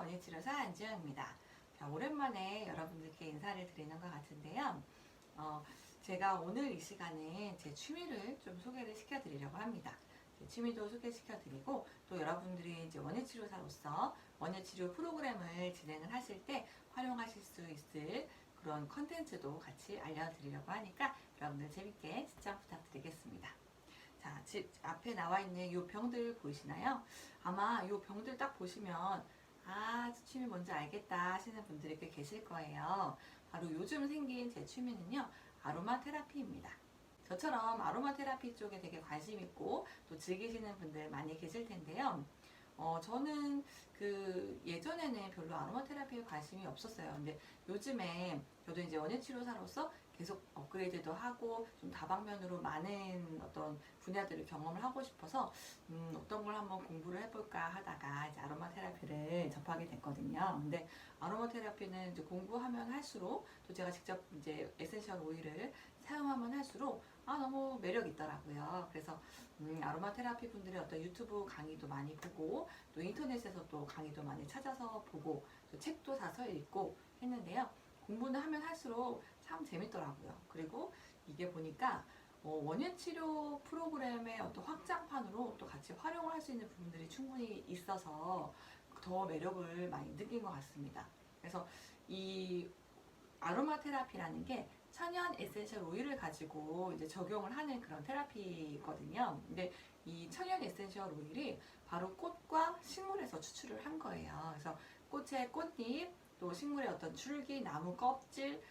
원예치료사 안지영입니다. 자, 오랜만에 여러분들께 인사를 드리는 것 같은데요. 어, 제가 오늘 이 시간에 제 취미를 좀 소개를 시켜드리려고 합니다. 제 취미도 소개시켜드리고 또 여러분들이 이제 원예치료사로서 원예치료 프로그램을 진행을 하실 때 활용하실 수 있을 그런 컨텐츠도 같이 알려드리려고 하니까 여러분들 재밌게 시청 부탁드리겠습니다. 자, 집 앞에 나와 있는 이 병들 보이시나요? 아마 이 병들 딱 보시면 취미 뭔지 알겠다 하시는 분들이 꽤 계실 거예요. 바로 요즘 생긴 제 취미는요, 아로마 테라피입니다. 저처럼 아로마 테라피 쪽에 되게 관심 있고 또 즐기시는 분들 많이 계실 텐데요. 저는 예전에는 별로 아로마 테라피에 관심이 없었어요. 근데 요즘에 저도 이제 원예치료사로서 계속 업그레이드도 하고 좀 다방면으로 많은 어떤 분야들을 경험을 하고 싶어서 어떤 걸 한번 공부를 해볼까 하다가 이제 아로마 테라피를 접하게 됐거든요. 근데 아로마 테라피는 이제 공부하면 할수록 또 제가 직접 이제 에센셜 오일을 사용하면 할수록 너무 매력 있더라고요. 그래서 아로마 테라피 분들의 어떤 유튜브 강의도 많이 보고 또 인터넷에서 또 강의도 많이 찾아서 보고 또 책도 사서 읽고 했는데요. 공부는 하면 할수록 참 재밌더라고요. 그리고 이게 보니까 원예치료 프로그램의 어떤 확장판으로 또 같이 활용을 할 수 있는 부분들이 충분히 있어서 더 매력을 많이 느낀 것 같습니다. 그래서 이 아로마 테라피라는 게 천연 에센셜 오일을 가지고 이제 적용을 하는 그런 테라피거든요. 근데 이 천연 에센셜 오일이 바로 꽃과 식물에서 추출을 한 거예요. 그래서 꽃의 꽃잎, 또 식물의 어떤 줄기, 나무 껍질,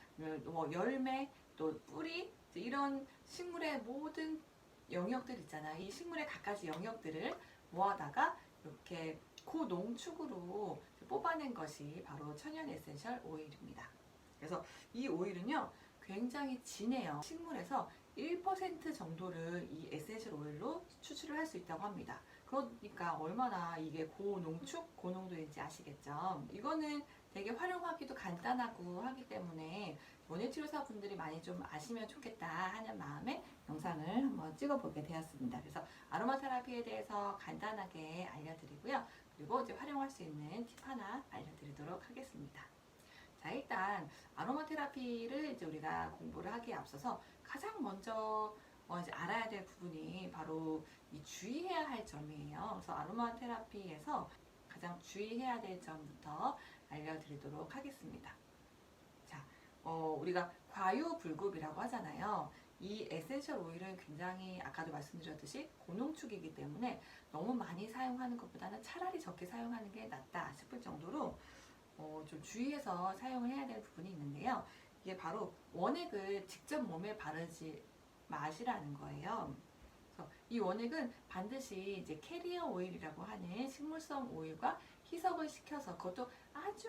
뭐 열매, 또 뿌리, 이런 식물의 모든 영역들 있잖아요. 이 식물의 갖가지 영역들을 모아다가 이렇게 고농축으로 뽑아낸 것이 바로 천연 에센셜 오일입니다. 그래서 이 오일은요, 굉장히 진해요. 식물에서 1% 정도를 이 에센셜 오일로 추출을 할 수 있다고 합니다. 그러니까 얼마나 이게 고농축, 고농도인지 아시겠죠? 이거는 되게 활용하기도 간단하고 하기 때문에 원예치료사 분들이 많이 좀 아시면 좋겠다 하는 마음에 영상을 한번 찍어보게 되었습니다. 그래서 아로마 테라피에 대해서 간단하게 알려드리고요. 그리고 이제 활용할 수 있는 팁 하나 알려드리도록 하겠습니다. 자, 일단 아로마 테라피를 이제 우리가 공부를 하기에 앞서서 가장 먼저 이제 알아야 될 부분이 바로 이 주의해야 할 점이에요. 그래서 아로마 테라피에서 가장 주의해야 될 점부터 알려드리도록 하겠습니다. 자, 우리가 과유불급이라고 하잖아요. 이 에센셜 오일은 굉장히 아까도 말씀드렸듯이 고농축이기 때문에 너무 많이 사용하는 것보다는 차라리 적게 사용하는 게 낫다 싶을 정도로 좀 주의해서 사용을 해야 될 부분이 있는데요. 이게 바로 원액을 직접 몸에 바르지 마시라는 거예요. 그래서 이 원액은 반드시 이제 캐리어 오일이라고 하는 식물성 오일과 희석을 시켜서 그것도 아주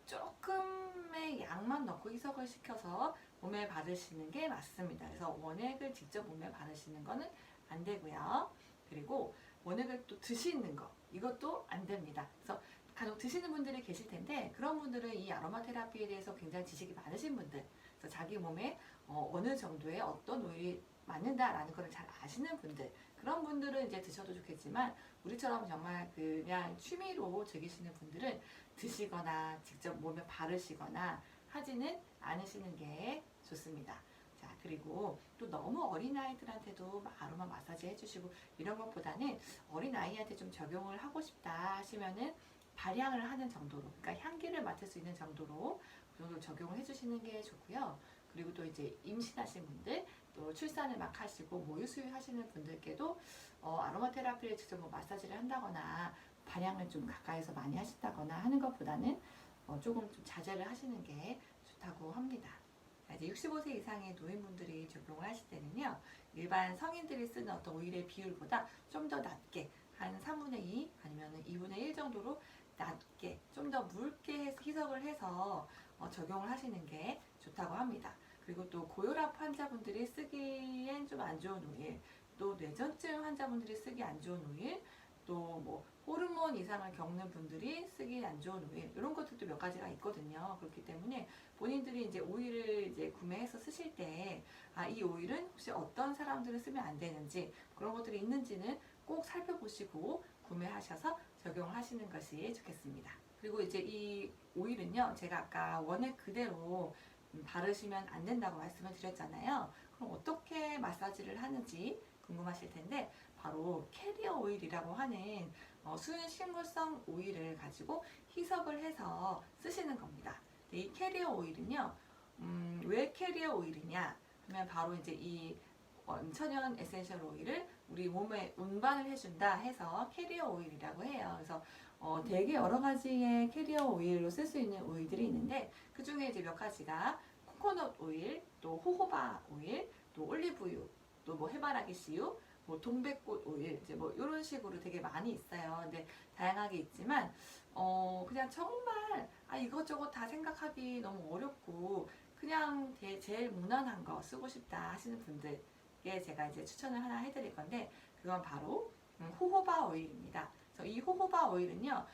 조금의 양만 넣고 희석을 시켜서 몸에 바르시는 게 맞습니다. 그래서 원액을 직접 몸에 바르시는 거는 안 되고요. 그리고 원액을 또 드시는 거 이것도 안 됩니다. 그래서 간혹 드시는 분들이 계실 텐데 그런 분들은 이 아로마 테라피에 대해서 굉장히 지식이 많으신 분들, 그래서 자기 몸에 어느 정도의 어떤 오일이 맞는다라는 걸 잘 아시는 분들, 그런 분들은 이제 드셔도 좋겠지만 우리처럼 정말 그냥 취미로 즐기시는 분들은 드시거나 직접 몸에 바르시거나 하지는 않으시는 게 좋습니다. 자, 그리고 또 너무 어린아이들한테도 아로마 마사지 해주시고 이런 것보다는 어린아이한테 좀 적용을 하고 싶다 하시면은 발향을 하는 정도로, 그러니까 향기를 맡을 수 있는 정도로 그 정도로 적용을 해주시는 게 좋고요. 그리고 또 이제 임신하신 분들, 또 출산을 막 하시고 모유 수유하시는 분들께도 아로마 테라피를 직접 뭐 마사지를 한다거나 발향을 좀 가까이서 많이 하신다거나 하는 것보다는 조금 좀 자제를 하시는 게 좋다고 합니다. 이제 65세 이상의 노인분들이 적용을 하실 때는요, 일반 성인들이 쓰는 어떤 오일의 비율보다 좀 더 낮게, 한 3분의 2 아니면 2분의 1 정도로 낮게, 좀 더 묽게 희석을 해서 적용을 하시는 게 좋다고 합니다. 그리고 또 고혈압 환자분들이 쓰기엔 좀 안 좋은 오일, 또 뇌전증 환자분들이 쓰기 안 좋은 오일, 또 뭐 호르몬 이상을 겪는 분들이 쓰기 안 좋은 오일, 이런 것들도 몇 가지가 있거든요. 그렇기 때문에 본인들이 이제 오일을 이제 구매해서 쓰실 때, 이 오일은 혹시 어떤 사람들은 쓰면 안 되는지, 그런 것들이 있는지는 꼭 살펴보시고 구매하셔서 적용하시는 것이 좋겠습니다. 그리고 이제 이 오일은요, 제가 아까 원액 그대로 바르시면 안 된다고 말씀을 드렸잖아요. 그럼 어떻게 마사지를 하는지 궁금하실 텐데, 바로 캐리어 오일이라고 하는 순식물성 오일을 가지고 희석을 해서 쓰시는 겁니다. 이 캐리어 오일은요, 왜 캐리어 오일이냐 하면 바로 이제 이 천연 에센셜 오일을 우리 몸에 운반을 해준다 해서 캐리어 오일이라고 해요. 그래서 되게 여러 가지의 캐리어 오일로 쓸 수 있는 오일들이 있는데, 그 중에 이제 몇 가지가 코코넛 오일, 또 호호바 오일, 또 올리브유, 또 뭐 해바라기 씨유, 뭐 동백꽃 오일, 이제 뭐 이런 식으로 되게 많이 있어요. 근데 다양하게 있지만 그냥 정말 이것저것 다 생각하기 너무 어렵고 그냥 제일 무난한 거 쓰고 싶다 하시는 분들께 제가 이제 추천을 하나 해드릴 건데, 그건 바로 호호바 오일입니다. 그래서 이 호호바 오일은요,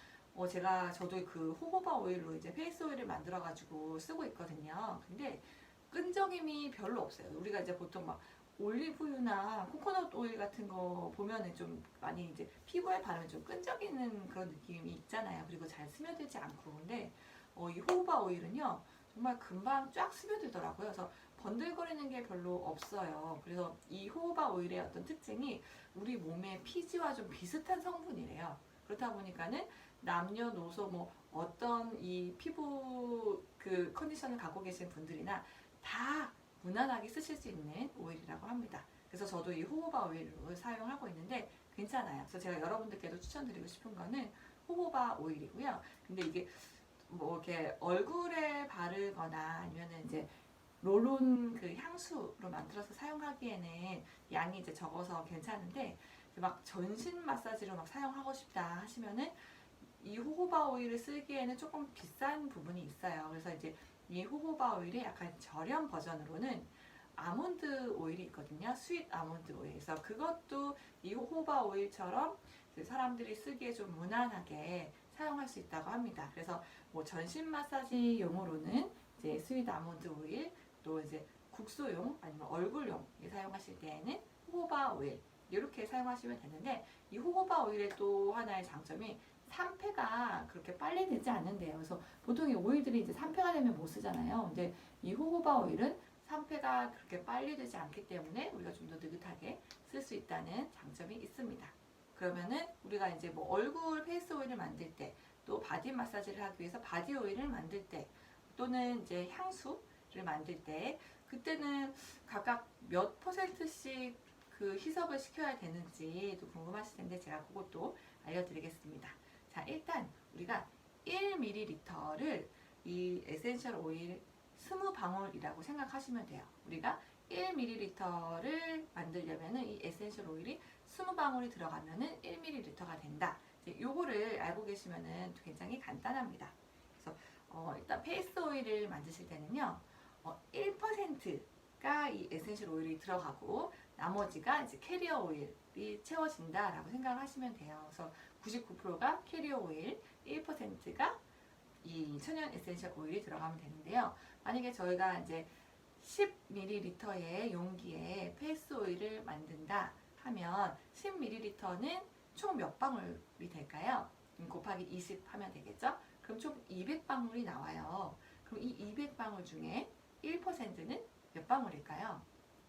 저도 그 호호바 오일로 이제 페이스 오일을 만들어 가지고 쓰고 있거든요. 근데 끈적임이 별로 없어요. 우리가 이제 보통 막 올리브유나 코코넛 오일 같은 거 보면은 좀 많이 이제 피부에 바르면 좀 끈적이는 그런 느낌이 있잖아요. 그리고 잘 스며들지 않고. 근데 이 호호바 오일은요, 정말 금방 쫙 스며들더라고요. 그래서 번들거리는 게 별로 없어요. 그래서 이 호호바 오일의 어떤 특징이 우리 몸의 피지와 좀 비슷한 성분이래요. 그렇다 보니까는 남녀노소 뭐 어떤 이 피부 그 컨디션을 갖고 계신 분들이나 다 무난하게 쓰실 수 있는 오일이라고 합니다. 그래서 저도 이 호호바 오일을 사용하고 있는데 괜찮아요. 그래서 제가 여러분들께도 추천드리고 싶은 거는 호호바 오일이고요. 근데 이게 뭐 이렇게 얼굴에 바르거나 아니면은 이제 롤온 그 향수로 만들어서 사용하기에는 양이 이제 적어서 괜찮은데, 막 전신 마사지로 막 사용하고 싶다 하시면은 이 호호바 오일을 쓰기에는 조금 비싼 부분이 있어요. 그래서 이제 이 호호바 오일의 약간 저렴 버전으로는 아몬드 오일이 있거든요. 스윗 아몬드 오일. 그래서 그것도 이 호호바 오일처럼 사람들이 쓰기에 좀 무난하게 사용할 수 있다고 합니다. 그래서 뭐 전신 마사지용으로는 이제 스윗 아몬드 오일, 또 이제 국소용 아니면 얼굴용 사용하실 때에는 호호바 오일 이렇게 사용하시면 되는데, 이 호호바 오일의 또 하나의 장점이 산패가 그렇게 빨리 되지 않는데요. 그래서 보통 이 오일들이 이제 산패가 되면 못 쓰잖아요. 근데 이 호호바 오일은 산패가 그렇게 빨리 되지 않기 때문에 우리가 좀 더 느긋하게 쓸 수 있다는 장점이 있습니다. 그러면은 우리가 이제 뭐 얼굴 페이스 오일을 만들 때, 또 바디 마사지를 하기 위해서 바디 오일을 만들 때, 또는 이제 향수를 만들 때, 그때는 각각 몇 퍼센트씩 그 희석을 시켜야 되는지도 궁금하실 텐데 제가 그것도 알려드리겠습니다. 자, 일단 우리가 1ml를 이 에센셜 오일 20방울이라고 생각하시면 돼요. 우리가 1ml를 만들려면은 이 에센셜 오일이 20방울이 들어가면은 1ml가 된다. 이제 요거를 알고 계시면은 굉장히 간단합니다. 그래서 일단 페이스 오일을 만드실 때는요, 1%가 이 에센셜 오일이 들어가고 나머지가 이제 캐리어 오일이 채워진다라고 생각하시면 돼요. 그래서 99%가 캐리어 오일, 1%가 이 천연 에센셜 오일이 들어가면 되는데요. 만약에 저희가 이제 10ml의 용기에 페이스 오일을 만든다 하면 10ml는 총 몇 방울이 될까요? 곱하기 20 하면 되겠죠? 그럼 총 200방울이 나와요. 그럼 이 200방울 중에 1%는 몇 방울일까요?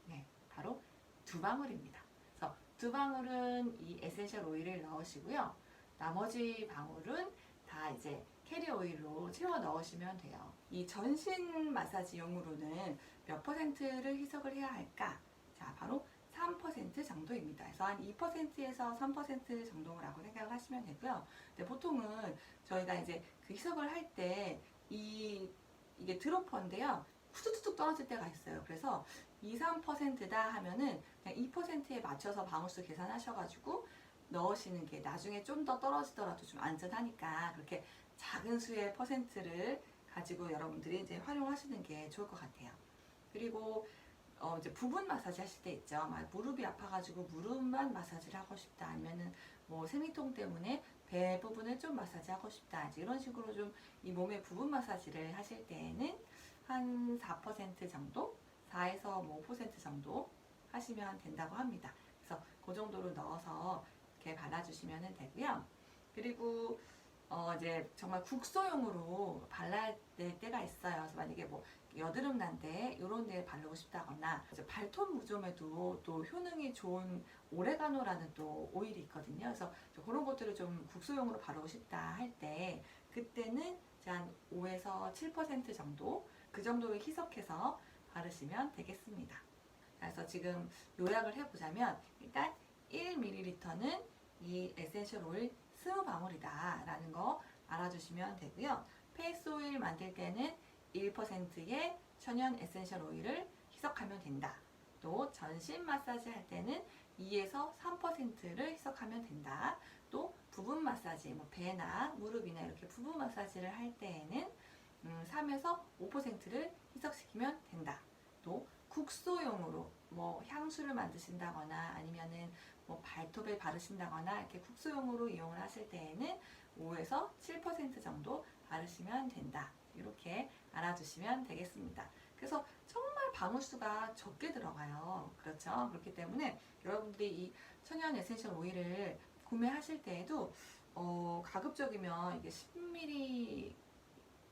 네, 바로 2방울입니다. 그래서 2방울은 이 에센셜 오일을 넣으시고요. 나머지 방울은 다 이제 캐리어 오일로 채워 넣으시면 돼요. 이 전신 마사지용으로는 몇 퍼센트를 희석을 해야 할까? 자, 바로 3% 정도입니다. 그래서 한 2%에서 3% 정도라고 생각을 하시면 되고요. 근데 보통은 저희가 이제 그 희석을 할 때 이게 드로퍼인데요. 후두둑 떨어질 때가 있어요. 그래서 2, 3%다 하면은 그냥 2%에 맞춰서 방울수 계산하셔가지고 넣으시는 게 나중에 좀 더 떨어지더라도 좀 안전하니까 그렇게 작은 수의 퍼센트를 가지고 여러분들이 이제 활용하시는 게 좋을 것 같아요. 그리고 이제 부분 마사지 하실 때 있죠. 막 무릎이 아파가지고 무릎만 마사지를 하고 싶다, 아니면은 뭐 생리통 때문에 배 부분을 좀 마사지 하고 싶다, 이제 이런 식으로 좀 이 몸의 부분 마사지를 하실 때에는 한 4% 정도, 4에서 뭐 5% 정도 하시면 된다고 합니다. 그래서 그 정도로 넣어서 이렇게 발라주시면 되고요. 그리고 이제 정말 국소용으로 발라야 될 때가 있어요. 그래서 만약에 뭐 여드름 난데 이런 데에 바르고 싶다거나 이제 발톱 무좀에도 또 효능이 좋은 오레가노라는 또 오일이 있거든요. 그래서 그런 것들을 좀 국소용으로 바르고 싶다 할 때 그때는 이제 한 5에서 7% 정도 그 정도를 희석해서 바르시면 되겠습니다. 그래서 지금 요약을 해보자면 일단 1ml는 이 에센셜 오일 20방울이다 라는 거 알아주시면 되고요. 페이스 오일 만들 때는 1%의 천연 에센셜 오일을 희석하면 된다. 또 전신 마사지 할 때는 2에서 3%를 희석하면 된다. 또 부분 마사지, 뭐 배나 무릎이나 이렇게 부분 마사지를 할 때에는 3에서 5%를 희석시키면 된다. 또 국소용으로 뭐 향수를 만드신다거나 아니면은 뭐 발톱에 바르신다거나 이렇게 국소용으로 이용을 하실 때에는 5에서 7% 정도 바르시면 된다. 이렇게 알아두시면 되겠습니다. 그래서 정말 방울수가 적게 들어가요. 그렇죠? 그렇기 때문에 여러분들이 이 천연 에센셜 오일을 구매하실 때에도 가급적이면 이게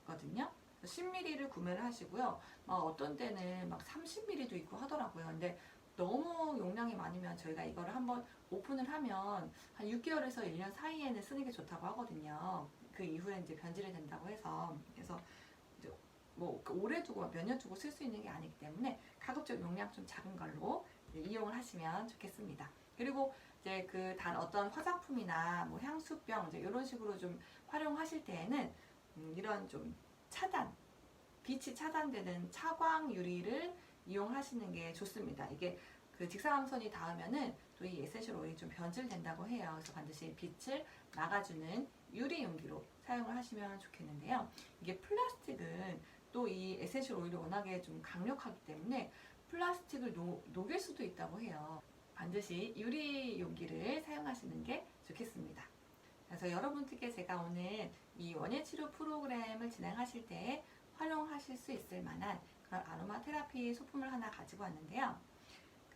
10ml거든요. 10ml를 구매를 하시고요. 어떤 때는 막 30ml도 있고 하더라고요. 근데 너무 용량이 많으면 저희가 이거를 한번 오픈을 하면 한 6개월에서 1년 사이에는 쓰는 게 좋다고 하거든요. 그 이후에 이제 변질이 된다고 해서. 그래서 이제 뭐 오래 두고 몇 년 두고 쓸 수 있는 게 아니기 때문에 가급적 용량 좀 작은 걸로 이용을 하시면 좋겠습니다. 그리고 이제 그 단 어떤 화장품이나 뭐 향수병 이제 이런 식으로 좀 활용하실 때에는 이런 좀 차단, 빛이 차단되는 차광 유리를 이용하시는 게 좋습니다. 이게 그 직사광선이 닿으면은 또 이 에센셜 오일이 좀 변질된다고 해요. 그래서 반드시 빛을 막아주는 유리 용기로 사용을 하시면 좋겠는데요. 이게 플라스틱은 또 이 에센셜 오일이 워낙에 좀 강력하기 때문에 플라스틱을 녹일 수도 있다고 해요. 반드시 유리 용기를 사용하시는 게 좋겠습니다. 그래서 여러분들께 제가 오늘 이 원예 치료 프로그램을 진행하실 때 활용하실 수 있을 만한 그런 아로마 테라피 소품을 하나 가지고 왔는데요.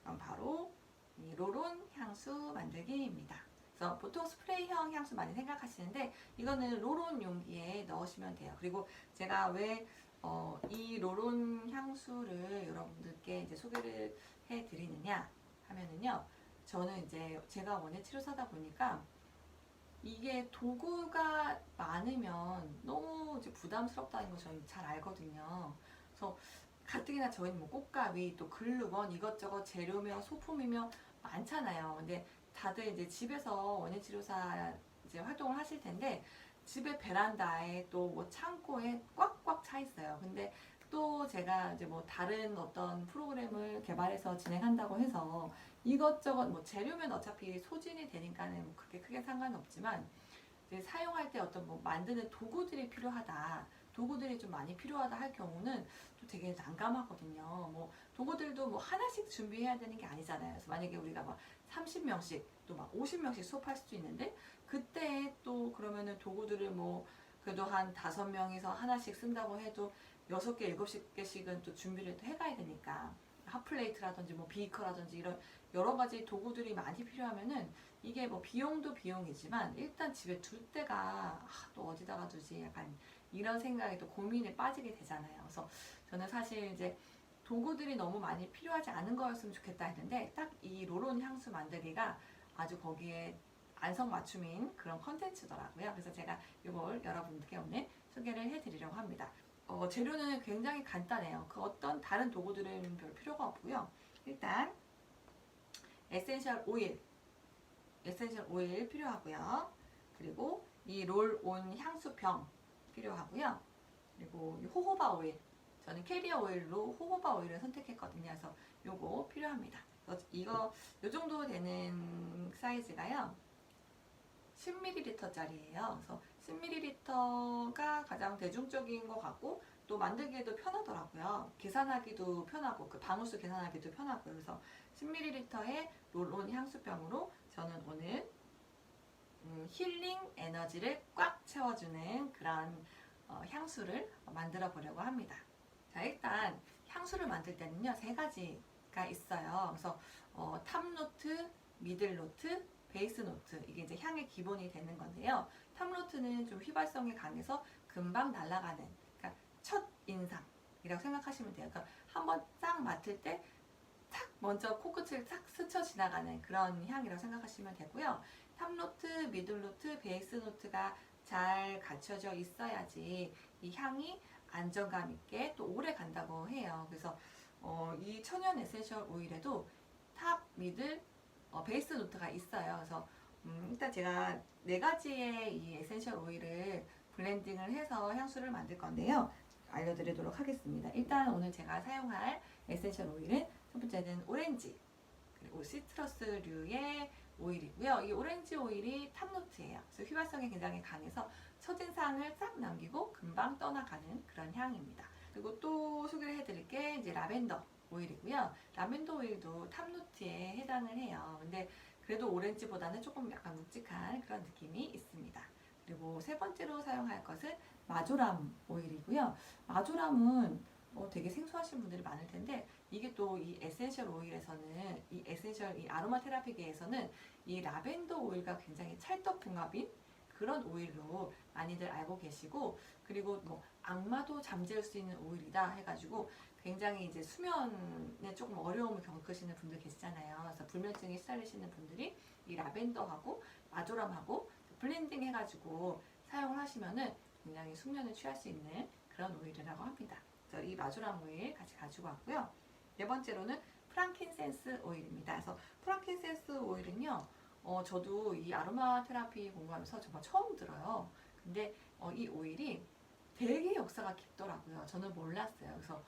그럼 바로 이 로론 향수 만들기입니다. 그래서 보통 스프레이형 향수 많이 생각하시는데 이거는 로론 용기에 넣으시면 돼요. 그리고 제가 왜 이 로론 향수를 여러분들께 이제 소개를 해드리느냐 하면은요. 저는 이제 제가 원예 치료사다 보니까 이게 도구가 많으면 너무 이제 부담스럽다는 거 저는 잘 알거든요. 그래서 가뜩이나 저희는 뭐 꽃가위, 또 글루건 이것저것 재료며 소품이며 많잖아요. 근데 다들 이제 집에서 원예치료사 이제 활동을 하실 텐데 집에 베란다에 또 뭐 창고에 꽉꽉 차 있어요. 근데 또 제가 이제 뭐 다른 어떤 프로그램을 개발해서 진행한다고 해서 이것저것 뭐 재료면 어차피 소진이 되니까는 뭐 그렇게 크게 상관없지만 이제 사용할 때 어떤 뭐 만드는 도구들이 필요하다. 도구들이 좀 많이 필요하다 할 경우는 또 되게 난감하거든요. 뭐 도구들도 뭐 하나씩 준비해야 되는 게 아니잖아요. 그래서 만약에 우리가 막 30명씩 또 막 50명씩 수업할 수도 있는데 그때 또 그러면은 도구들을 뭐 그래도 한 5명이서 하나씩 쓴다고 해도 6개, 7개씩은 또 준비를 또 해가야 되니까 핫플레이트라든지 뭐 비커라든지 이런 여러 가지 도구들이 많이 필요하면은 이게 뭐 비용도 비용이지만 일단 집에 둘 때가 또 어디다가 두지 약간 이런 생각에 또 고민에 빠지게 되잖아요. 그래서 저는 사실 이제 도구들이 너무 많이 필요하지 않은 거였으면 좋겠다 했는데 딱 이 로론 향수 만들기가 아주 거기에 안성맞춤인 그런 컨텐츠더라고요. 그래서 제가 이걸 여러분들께 오늘 소개를 해드리려고 합니다. 재료는 굉장히 간단해요. 그 어떤 다른 도구들은 별 필요가 없고요. 일단 에센셜 오일 필요하고요. 그리고 이 롤온 향수병 필요하고요. 그리고 이 호호바 오일, 저는 캐리어 오일로 호호바 오일을 선택했거든요. 그래서 요거 필요합니다. 이거 요 정도 되는 사이즈가요. 10ml짜리예요. 그래서 10ml가 가장 대중적인 것 같고 또 만들기에도 편하더라고요. 계산하기도 편하고 그 방울수 계산하기도 편하고요. 그래서 10ml의 롤온 향수병으로 저는 오늘 힐링 에너지를 꽉 채워주는 그런 향수를 만들어 보려고 합니다. 자, 일단 향수를 만들 때는요 3가지가 있어요. 그래서 탑노트, 미들노트, 베이스 노트, 이게 이제 향의 기본이 되는 건데요. 탑노트는 좀 휘발성이 강해서 금방 날아가는, 그러니까 첫 인상이라고 생각하시면 돼요. 그러니까 한번 싹 맡을 때 탁 먼저 코끝을 탁 스쳐 지나가는 그런 향이라고 생각하시면 되고요. 탑노트, 미들노트, 베이스 노트가 잘 갖춰져 있어야지 이 향이 안정감 있게 또 오래 간다고 해요. 그래서 이 천연 에센셜 오일에도 탑, 미들, 베이스 노트가 있어요. 그래서 일단 제가 4가지의 이 에센셜 오일을 블렌딩을 해서 향수를 만들 건데요. 알려드리도록 하겠습니다. 일단 오늘 제가 사용할 에센셜 오일은 첫 번째는 오렌지, 그리고 시트러스류의 오일이고요. 이 오렌지 오일이 탑노트예요. 그래서 휘발성이 굉장히 강해서 첫인상을 싹 남기고 금방 떠나가는 그런 향입니다. 그리고 또 소개를 해드릴 게 이제 라벤더 오일이고요. 라벤더 오일도 탑노트에 해당을 해요. 근데 그래도 오렌지보다는 조금 약간 묵직한 그런 느낌이 있습니다. 그리고 세 번째로 사용할 것은 마조람 오일이고요. 마조람은 되게 생소하신 분들이 많을 텐데, 이게 또 이 에센셜 오일에서는, 이 에센셜, 이 아로마 테라피계에서는 이 라벤더 오일과 굉장히 찰떡궁합인 그런 오일로 많이들 알고 계시고, 그리고 뭐 악마도 잠재울 수 있는 오일이다 해가지고 굉장히 이제 수면에 조금 어려움을 겪으시는 분들 계시잖아요. 그래서 불면증에 시달리시는 분들이 이 라벤더하고 마조람하고 블렌딩 해가지고 사용을 하시면은 굉장히 숙면을 취할 수 있는 그런 오일이라고 합니다. 그래서 이 마조람 오일 같이 가지고 왔고요. 네 번째로는 프랑킨센스 오일입니다. 그래서 프랑킨센스 오일은요, 저도 이 아로마 테라피 공부하면서 정말 처음 들어요. 근데 이 오일이 되게 역사가 깊더라고요. 저는 몰랐어요. 그래서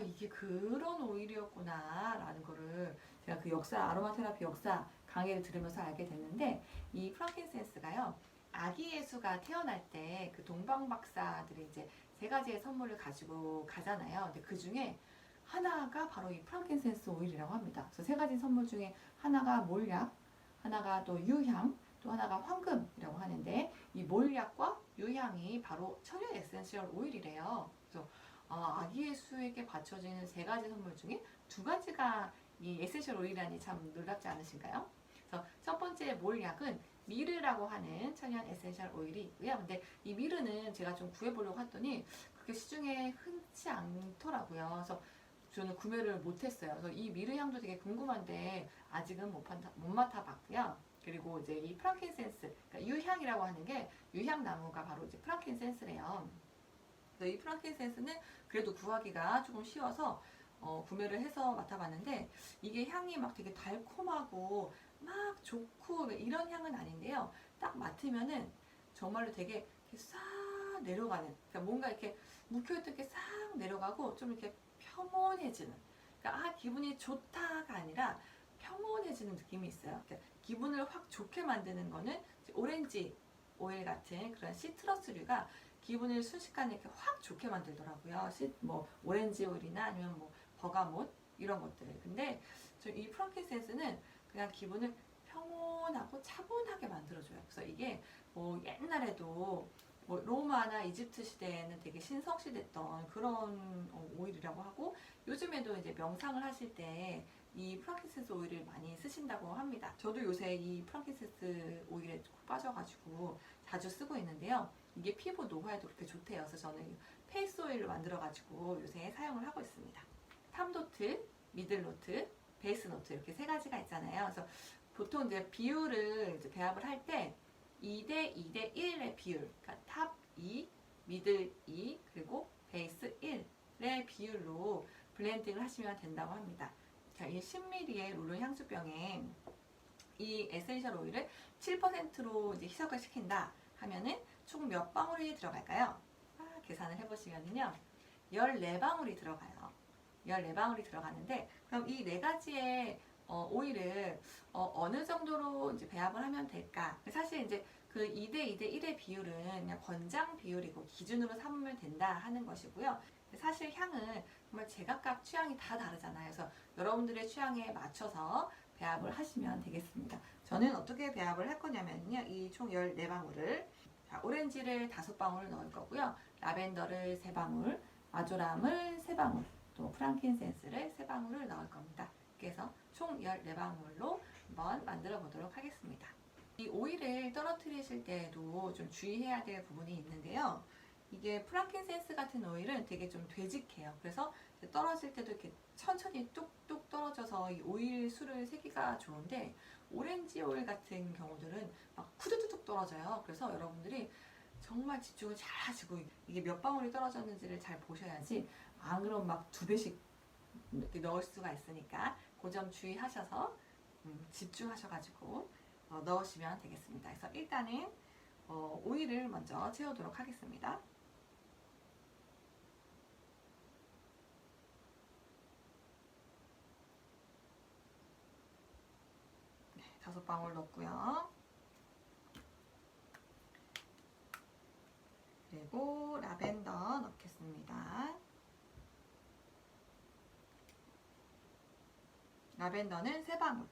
이게 그런 오일이었구나 라는 거를 제가 그 역사, 아로마 테라피 역사 강의를 들으면서 알게 됐는데, 이 프랑킨센스가요, 아기 예수가 태어날 때 그 동방 박사들이 이제 3가지의 선물을 가지고 가잖아요. 근데 그 중에 하나가 바로 이 프랑킨센스 오일이라고 합니다. 그래서 3가지 선물 중에 하나가 몰약, 하나가 또 유향, 또 하나가 황금이라고 하는데, 이 몰약과 유향이 바로 천연 에센셜 오일이래요. 그래서 아기 예수에게 바쳐지는 3가지 선물 중에 2가지가 이 에센셜 오일이라니 참 놀랍지 않으신가요? 그래서 첫 번째 몰약은 미르라고 하는 천연 에센셜 오일이 있고요. 근데 이 미르는 제가 좀 구해보려고 했더니 그게 시중에 흔치 않더라고요. 그래서 저는 구매를 못했어요. 그래서 이 미르 향도 되게 궁금한데 아직은 못 맡아봤고요. 그리고 이제 이 프랑킨센스, 그러니까 유향이라고 하는 게 유향 나무가 바로 이제 프랑킨센스래요. 그래서 이 프랑킨센스는 그래도 구하기가 조금 쉬워서 구매를 해서 맡아봤는데, 이게 향이 막 되게 달콤하고 막 좋고 이런 향은 아닌데요. 딱 맡으면은 정말로 되게 이렇게 싹 내려가는, 그러니까 뭔가 이렇게 묵혀있던 게 싹 내려가고 좀 이렇게 평온해지는, 그러니까 기분이 좋다가 아니라 평온해지는 느낌이 있어요. 그러니까 기분을 확 좋게 만드는 거는 오렌지 오일 같은 그런 시트러스류가 기분을 순식간에 이렇게 확 좋게 만들더라고요. 뭐 오렌지 오일이나 아니면 뭐 버가못 이런 것들. 근데 이 프랑킨센스는 그냥 기분을 평온하고 차분하게 만들어줘요. 그래서 이게 뭐 옛날에도 뭐 로마나 이집트 시대에는 되게 신성시됐던 그런 오일이라고 하고, 요즘에도 이제 명상을 하실 때 이 프랑킨센스 오일을 많이 쓰신다고 합니다. 저도 요새 이 프랑킨센스 오일에 빠져가지고 자주 쓰고 있는데요. 이게 피부 노화에도 그렇게 좋대요. 그래서 저는 페이스 오일을 만들어가지고 요새 사용을 하고 있습니다. 탑노트, 미들노트, 베이스노트 이렇게 3가지가 있잖아요. 그래서 보통 이제 비율을 이제 배합을 할 때 2대 2대 1의 비율, 그러니까 탑 2, 미들 2, 그리고 베이스 1의 비율로 블렌딩을 하시면 된다고 합니다. 자, 이 10ml의 룰루 향수병에 이 에센셜 오일을 7%로 이제 희석을 시킨다 하면은 총 몇 방울이 들어갈까요? 계산을 해보시면요, 14방울이 들어가요. 14방울이 들어가는데, 그럼 이 4가지의 오일을 어느 정도로 이제 배합을 하면 될까? 사실 이제 그 2대 2대 1의 비율은 그냥 권장 비율이고 기준으로 삼으면 된다 하는 것이고요. 사실 향은 정말 제각각 취향이 다 다르잖아요. 그래서 여러분들의 취향에 맞춰서 배합을 하시면 되겠습니다. 저는 어떻게 배합을 할 거냐면요, 이 총 14방울을, 오렌지를 5방울 넣을 거고요, 라벤더를 3방울, 마조람을 3방울, 또 프랑킨센스를 3방울을 넣을 겁니다. 그래서 총 14방울로 한번 만들어 보도록 하겠습니다. 이 오일을 떨어뜨리실 때에도 좀 주의해야 될 부분이 있는데요. 이게 프랑킨센스 같은 오일은 되게 좀 되직해요. 그래서 떨어질 때도 이렇게 천천히 뚝뚝 떨어져서 이 오일 수를 세기가 좋은데, 오렌지 오일 같은 경우들은 막 후두둑 떨어져요. 그래서 여러분들이 정말 집중을 잘 하시고 이게 몇 방울이 떨어졌는지를 잘 보셔야지, 안 그러면 막 2배씩 이렇게 넣을 수가 있으니까 그 점 주의하셔서 집중하셔가지고 넣으시면 되겠습니다. 그래서 일단은 오일을 먼저 채우도록 하겠습니다. 네, 5방울 넣고요. 그리고 라벤더 넣겠습니다. 라벤더는 3방울.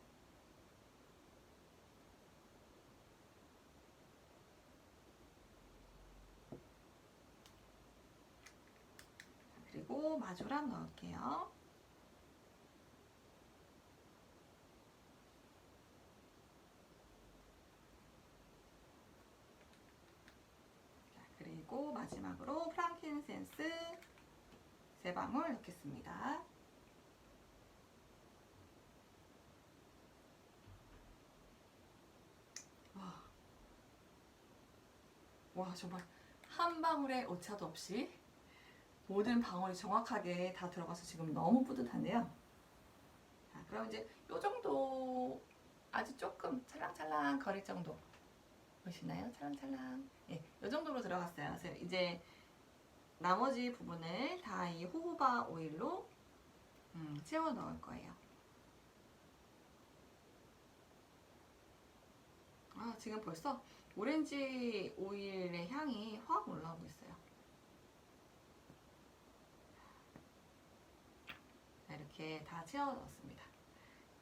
그리고 마조랑 넣을게요. 그리고 마지막으로 프랑킨센스 3방울 넣겠습니다. 와, 정말 한 방울의 오차도 없이 모든 방울이 정확하게 다 들어가서 지금 너무 뿌듯한데요. 자, 그럼 이제 요 정도, 아주 조금 찰랑찰랑 거릴 정도 보시나요? 찰랑찰랑. 예, 요 정도로 들어갔어요. 그래서 이제 나머지 부분을 다 이 호호바 오일로 채워 넣을 거예요. 지금 벌써 오렌지 오일의 향이 확 올라오고 있어요. 이렇게 다 채워 넣었습니다.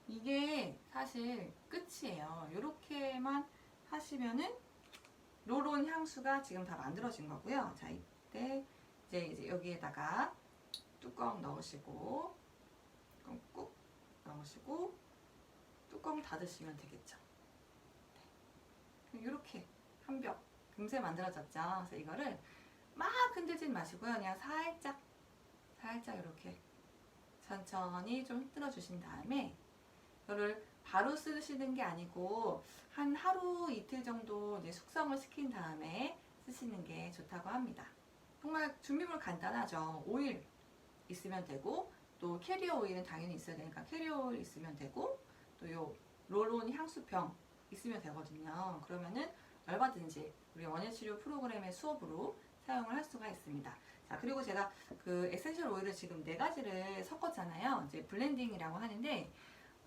이게 사실 끝이에요. 이렇게만 하시면은 로론 향수가 지금 다 만들어진 거고요. 자, 이때 이제 여기에다가 뚜껑 넣으시고 꾹 넣으시고 뚜껑 닫으시면 되겠죠. 네. 이렇게 한 벽 금세 만들어졌죠. 그래서 이거를 막 흔들진 마시고요. 그냥 살짝 이렇게 천천히 좀 흔들어 주신 다음에, 이거를 바로 쓰시는 게 아니고 한 하루 이틀 정도 이제 숙성을 시킨 다음에 쓰시는 게 좋다고 합니다. 정말 준비물 간단하죠. 오일 있으면 되고, 또 캐리어 오일은 당연히 있어야 되니까 캐리어 오일 있으면 되고, 또 요 롤온 향수병 있으면 되거든요. 그러면은 얼마든지 우리 원예치료 프로그램의 수업으로 사용을 할 수가 있습니다. 자, 그리고 제가 그 에센셜 오일을 지금 4가지를 섞었잖아요. 이제 블렌딩이라고 하는데,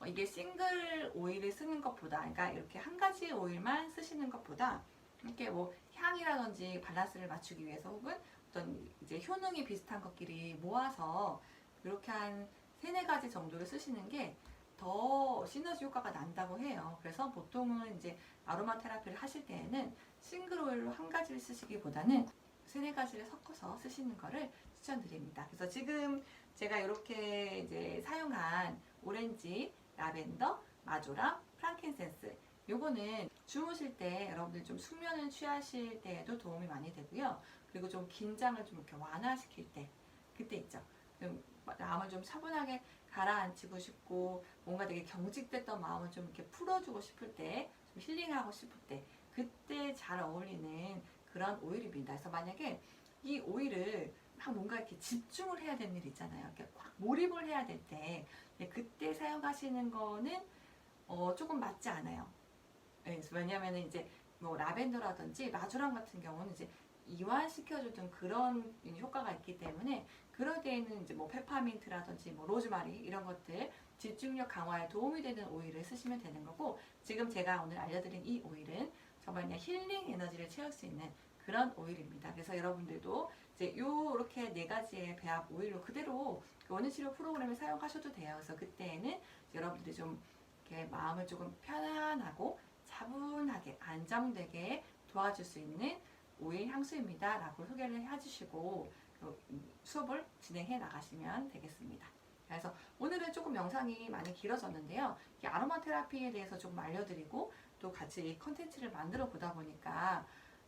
이게 싱글 오일을 쓰는 것보다, 그러니까 이렇게 한 가지 오일만 쓰시는 것보다, 이렇게 뭐 향이라든지 밸런스를 맞추기 위해서, 혹은 어떤 이제 효능이 비슷한 것끼리 모아서 이렇게 한 3-4가지 정도를 쓰시는 게 더 시너지 효과가 난다고 해요. 그래서 보통은 이제 아로마 테라피를 하실 때에는 싱글 오일로 한 가지를 쓰시기보다는 3-4가지를 섞어서 쓰시는 거를 추천드립니다. 그래서 지금 제가 이렇게 이제 사용한 오렌지, 라벤더, 마조랑, 프랑킨센스, 요거는 주무실 때 여러분들 좀 숙면을 취하실 때에도 도움이 많이 되고요. 그리고 좀 긴장을 좀 이렇게 완화시킬 때, 그때 있죠. 마음을 좀 차분하게 가라앉히고 싶고, 뭔가 되게 경직됐던 마음을 좀 이렇게 풀어주고 싶을 때, 좀 힐링하고 싶을 때, 그때 잘 어울리는 그런 오일입니다. 그래서 만약에 이 오일을 막 뭔가 이렇게 집중을 해야 되는 일 있잖아요. 이렇게 확 몰입을 해야 될 때, 그때 사용하시는 거는 조금 맞지 않아요. 네, 왜냐하면 이제 뭐 라벤더라든지 마주랑 같은 경우는 이제 이완시켜주던 그런 효과가 있기 때문에, 그럴 때에는 이제 뭐 페퍼민트라든지 뭐 로즈마리 이런 것들 집중력 강화에 도움이 되는 오일을 쓰시면 되는 거고, 지금 제가 오늘 알려드린 이 오일은 정말 그냥 힐링 에너지를 채울 수 있는 그런 오일입니다. 그래서 여러분들도 이제 요렇게 4가지의 배합 오일로 그대로 원예치료 프로그램에 사용하셔도 돼요. 그래서 그때에는 여러분들이 좀 이렇게 마음을 조금 편안하고 차분하게 안정되게 도와줄 수 있는 오일 향수입니다 라고 소개를 해주시고 수업을 진행해 나가시면 되겠습니다. 그래서 오늘은 조금 영상이 많이 길어졌는데요. 이 아로마 테라피에 대해서 조금 알려드리고 또 같이 이 컨텐츠를 만들어 보다 보니까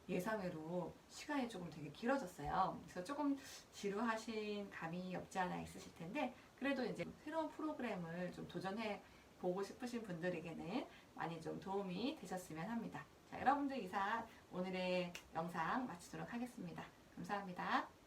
예상외로 시간이 조금 되게 길어졌어요. 그래서 조금 지루하신 감이 없지 않아 있으실 텐데 그래도 이제 새로운 프로그램을 좀 도전해 보고 싶으신 분들에게는 많이 좀 도움이 되셨으면 합니다. 자, 여러분들 이상 오늘의 영상 마치도록 하겠습니다. 감사합니다.